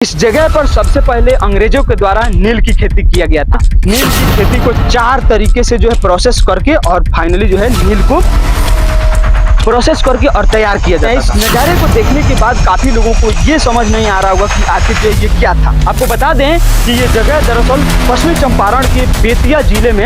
इस जगह पर सबसे पहले अंग्रेजों के द्वारा नील की खेती किया गया था। नील की खेती को 4 तरीके से जो है प्रोसेस करके और फाइनली जो है नील को प्रोसेस करके और तैयार किया जाता है। इस नज़ारे को देखने के बाद काफी लोगों को ये समझ नहीं आ रहा होगा कि आखिर जो ये क्या था। आपको बता दें कि ये जगह दरअसल पश्चिमी चंपारण के बेतिया जिले में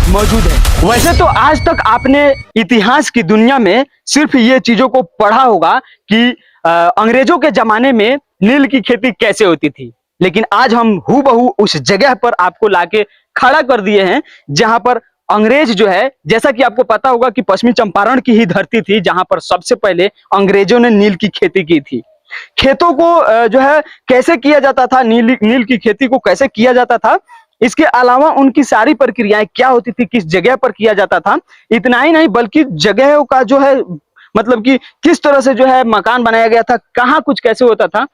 मौजूद है। वैसे तो आज तक आपने इतिहास की दुनिया में सिर्फ ये चीजों को पढ़ा होगा कि अंग्रेजों के जमाने में नील की खेती कैसे होती थी, लेकिन आज हम हूबहू उस जगह पर आपको लाके खड़ा कर दिए हैं जहां पर अंग्रेज जो है, जैसा कि आपको पता होगा कि पश्चिमी चंपारण की ही धरती थी जहां पर सबसे पहले अंग्रेजों ने नील की खेती की थी। खेतों को जो है कैसे किया जाता था, नील की खेती को कैसे किया जाता था, इसके अलावा उनकी सारी प्रक्रियाएं क्या होती थी, किस जगह पर किया जाता था, इतना ही नहीं बल्कि जगहों का जो है मतलब कि किस तरह से जो है मकान बनाया गया था, कहाँ कुछ कैसे होता था,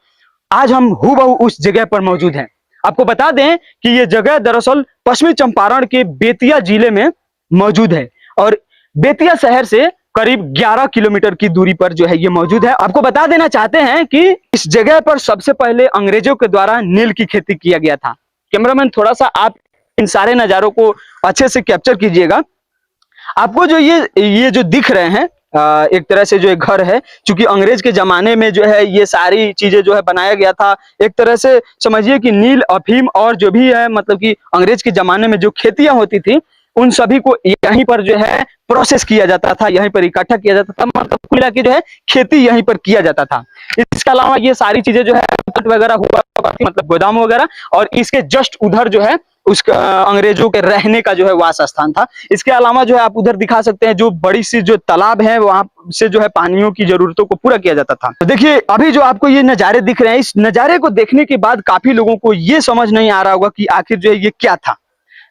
आज हम हूबहू उस जगह पर मौजूद हैं। आपको बता दें कि ये जगह दरअसल पश्चिमी चंपारण के बेतिया जिले में मौजूद है और बेतिया शहर से करीब 11 किलोमीटर की दूरी पर जो है ये मौजूद है। आपको बता देना चाहते हैं कि इस जगह पर सबसे पहले अंग्रेजों के द्वारा नील की खेती किया गया था। कैमरामैन थोड़ा सा आप इन सारे नजारों को अच्छे से कैप्चर कीजिएगा। आपको जो ये जो दिख रहे हैं एक तरह से जो एक घर है, क्योंकि अंग्रेज के जमाने में जो है ये सारी चीजें जो है बनाया गया था। एक तरह से समझिए कि नील, अफीम और जो भी है मतलब कि अंग्रेज के जमाने में जो खेतियां होती थी उन सभी को यहीं पर जो है प्रोसेस किया जाता था, यहीं पर इकट्ठा किया जाता था, मतलब कुल मिला के जो है खेती यहीं पर किया जाता था। इसके अलावा ये सारी चीजें जो है वगैरह हुआ मतलब गोदाम वगैरह, और इसके जस्ट उधर जो है उसका अंग्रेजों के रहने का जो है वास स्थान था। इसके अलावा जो है आप उधर दिखा सकते हैं जो बड़ी सी जो तालाब है, वहां से जो है पानियों की जरूरतों को पूरा किया जाता था। तो देखिए अभी जो आपको ये नजारे दिख रहे हैं, इस नजारे को देखने के बाद काफी लोगों को ये समझ नहीं आ रहा होगा कि आखिर जो है ये क्या था।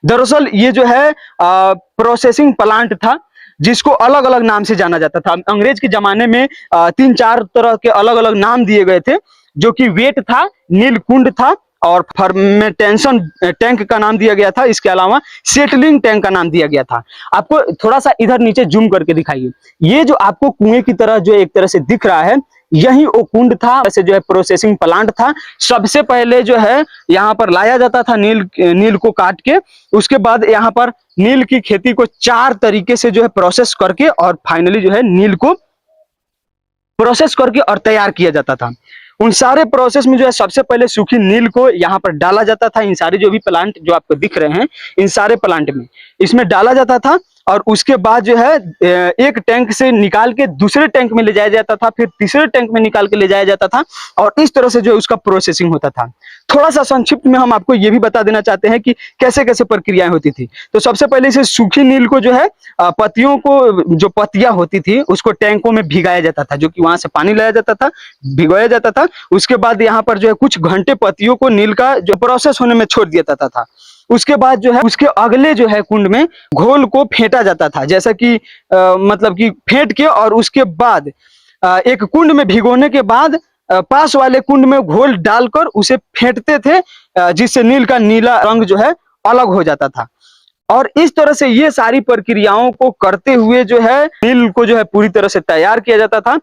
दरअसल ये जो है प्रोसेसिंग प्लांट था जिसको अलग अलग नाम से जाना जाता था। अंग्रेज के जमाने में 3-4 तरह के अलग अलग नाम दिए गए थे, जो कि वेट था, नीलकुंड था और फर्मेंटेशन टैंक का नाम दिया गया था। इसके अलावा सेटलिंग टैंक का नाम दिया गया था। आपको थोड़ा सा इधर नीचे जूम करके दिखाइए। ये जो आपको कुएं की तरह जो एक तरह से दिख रहा है, यही वो कुंड था, ऐसे जो है प्रोसेसिंग प्लांट था। सबसे पहले जो है यहाँ पर लाया जाता था नील को काट के, उसके बाद यहाँ पर नील की खेती को 4 तरीके से जो है प्रोसेस करके और फाइनली जो है नील को प्रोसेस करके और तैयार किया जाता था। उन सारे प्रोसेस में जो है सबसे पहले सूखी नील को यहाँ पर डाला जाता था। इन सारे जो भी प्लांट जो आपको दिख रहे हैं, इन सारे प्लांट में इसमें डाला जाता था और उसके बाद जो है एक टैंक से निकाल के दूसरे टैंक में ले जाया जाता था, फिर तीसरे टैंक में निकाल के ले जाया जाता था और इस तरह से जो है उसका प्रोसेसिंग होता था। थोड़ा सा संक्षिप्त में हम आपको ये भी बता देना चाहते हैं कि कैसे कैसे प्रक्रियाएं होती थी। तो सबसे पहले इसे सूखी नील को जो है पत्तियों को, जो पत्तियां होती थी उसको टैंकों में भिगाया जाता था, जो कि वहां से पानी लाया जाता था, भिगोया जाता था। उसके बाद यहाँ पर जो है कुछ घंटे पत्तियों को नील का जो प्रोसेस होने में छोड़ दिया जाता था। उसके बाद जो है उसके अगले जो है कुंड में घोल को फेंटा जाता था, जैसा कि मतलब कि फेंट के और उसके बाद एक कुंड में भिगोने के बाद पास वाले कुंड में घोल डालकर उसे फेंटते थे, जिससे नील का नीला रंग जो है अलग हो जाता था। और इस तरह से ये सारी प्रक्रियाओं को करते हुए जो है नील को जो है पूरी तरह से तैयार किया जाता था।